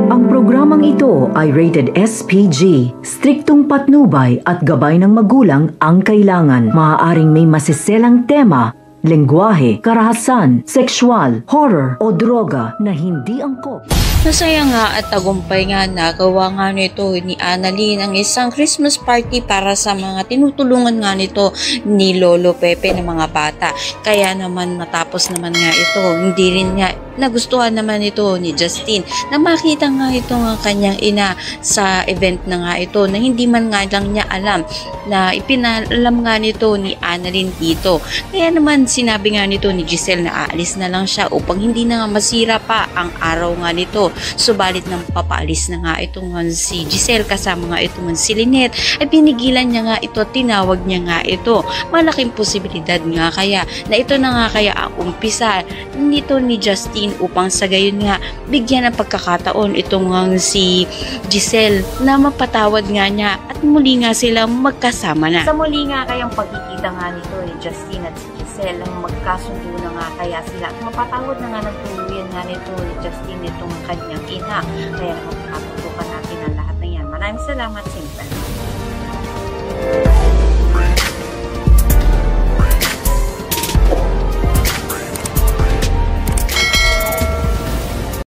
Ang programang ito ay rated SPG. Striktong patnubay at gabay ng magulang ang kailangan. Maaaring may masiselang tema, lengguwahe, karahasan, sexual, horror o droga na hindi angkop. Masaya nga at tagumpay nga nagawa nga nito ni Annalyn ang isang Christmas party para sa mga tinutulungan nga nito ni Lolo Pepe ng mga bata. Kaya naman matapos naman nga ito, hindi rin nga nagustuhan naman ito ni Justin na makita nga ito ng kanyang ina sa event na nga ito na hindi man nga lang niya alam na ipinalam nga nito ni Annalyn dito. Kaya naman sinabi nga nito ni Giselle na aalis na lang siya upang hindi na nga masira pa ang araw nga nito. Subalit nang papaalis na nga itong si Giselle kasama nga itong si Lynette ay pinigilan niya nga ito, tinawag niya nga ito. Malaking posibilidad nga kaya na ito na nga kaya ang umpisa nito ni Justin upang sa gayon nga bigyan ng pagkakataon itong si Giselle na mapatawad nga niya at muli nga sila magkasama na. Sa muli nga kayang pagkikita nga nito ni Justin at si Giselle ang magkasundo na nga kaya sila at mapatawad na nga ng tuluyan nga nito ni Justin itong kanyang ina. Kaya magkakatutukan natin ang lahat na yan. Maraming salamat, Sinta.